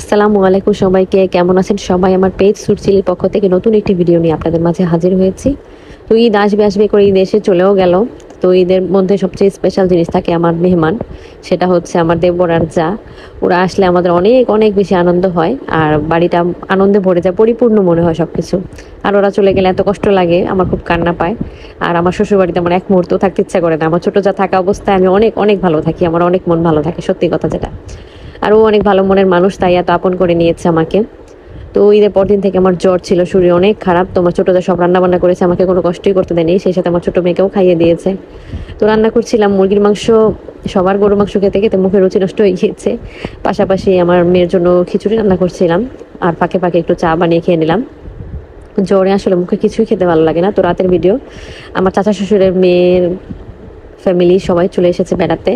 আসসালামু আলাইকুম সবাইকে, কেমন আছেন সবাই? আমার পেজ সুরচিলির পক্ষ থেকে নতুন একটি ভিডিও নিয়ে আপনাদের মাঝে হাজির হয়েছি। তো ঈদ আসবে আসবে করে ঈদ এসে চলেও গেল। তো ঈদের মধ্যে সবচেয়ে স্পেশাল জিনিস থাকে আমার মেহমান, সেটা হচ্ছে আমার দেবর আর যা। ওরা আসলে আমাদের অনেক অনেক বেশি আনন্দ হয়, আর বাড়িটা আনন্দে ভরে যায়, পরিপূর্ণ মনে হয় সবকিছু। আর ওরা চলে গেলে এত কষ্ট লাগে, আমার খুব কান্না পায়। আর আমার শ্বশুর বাড়িতে আমার এক মুহূর্ত থাকতে ইচ্ছা করে না। আমার ছোট যা থাকা অবস্থায় আমি অনেক অনেক ভালো থাকি, আমার অনেক মন ভালো থাকে, সত্যি কথা যেটা। আর ও অনেক ভালো মনের মানুষ, তাই এত আপন করে নিয়েছে আমাকে। তো ঈদের পর দিন থেকে আমার জ্বর ছিল, শরীর অনেক খারাপ। তোমার ছোটদের সব রান্না বান্না করেছে, আমাকে কোনো কষ্টই করতে দেয়নি, সেই সাথে আমার ছোট মেয়েকেও খাইয়ে দিয়েছে। তো রান্না করছিলাম মুরগির মাংস, সবার গরু মাংস খেতে খেতে মুখে রুচি নষ্ট হয়ে গিয়েছে। পাশাপাশি আমার মেয়ের জন্য খিচুড়ি রান্না করছিলাম, আর ফাঁকে ফাঁকে একটু চা বানিয়ে খেয়ে নিলাম। জ্বরে আসলে মুখে কিছুই খেতে ভালো লাগে না। তো রাতের ভিডিও, আমার চাচা শ্বশুরের মেয়ের ফ্যামিলি সবাই চলে এসেছে বেড়াতে,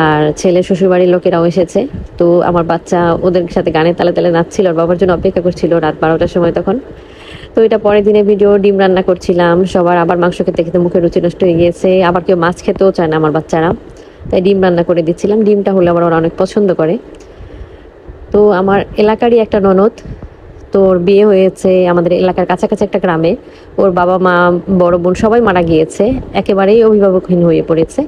আর ছেলে শ্বশুরবাড়ির লোকেরাও এসেছে। তো আমার বাচ্চা ওদের সাথে গানে তালে তালে নাচছিল, আর বাবার জন্য অপেক্ষা করছিল রাত 12টার সময় তখন। তো এটা পরের দিনের ভিডিও, ডিম রান্না করছিলাম, সবার আবার মাংস খেতে খেতে মুখে রুচি নষ্ট হয়ে গিয়েছে, আবার কেউ মাছ খেতেও চায় না আমার বাচ্চারা, তাই ডিম রান্না করে দিচ্ছিলাম। ডিমটা হলে আবার ওরা অনেক পছন্দ করে। তো আমার এলাকারই একটা ননদ, তোর বিয়ে হয়েছে আমাদের এলাকার কাছাকাছি একটা গ্রামে। ওর বাবা মা, বড় বোন সবাই মারা গিয়েছে, একেবারেই অভিভাবকহীন হয়ে পড়েছে।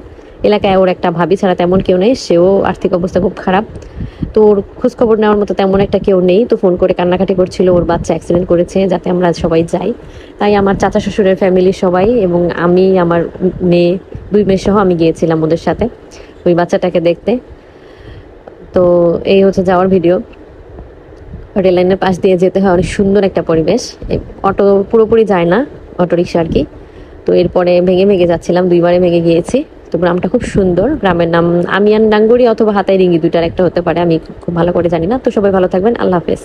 এলাকায় ওর একটা ভাবি ছাড়া তেমন কেউ নেই, সেও আর্থিক অবস্থা খুব খারাপ। তো ওর খোঁজ খবর নেওয়ার মতো তেমন একটা কেউ নেই। তো ফোন করে কান্নাকাটি করছিল, ওর বাচ্চা অ্যাক্সিডেন্ট করেছে, যাতে আমরা সবাই যাই। তাই আমার চাচা শ্বশুরের ফ্যামিলির সবাই এবং আমি, আমার মেয়ে, দুই মেয়ে সহ আমি গিয়েছিলাম ওদের সাথে ওই বাচ্চাটাকে দেখতে। তো এই হচ্ছে যাওয়ার ভিডিও। রেল লাইনের পাশ দিয়ে যেতে হয়, অনেক সুন্দর একটা পরিবেশ। অটো পুরোপুরি যায় না, অটো রিক্সা আর কি। তো এরপরে ভেঙে ভেঙে যাচ্ছিলাম, দুইবারে ভেঙে গিয়েছি। তো গ্রামটা খুব সুন্দর, গ্রামের নাম আমিয়ান ডাঙ্গুরি অথবা হাতাই রিঙ্গি, দুইটার একটা হতে পারে, আমি খুব ভালো করে জানি না। তো সবাই ভালো থাকবেন, আল্লাহ হাফেজ।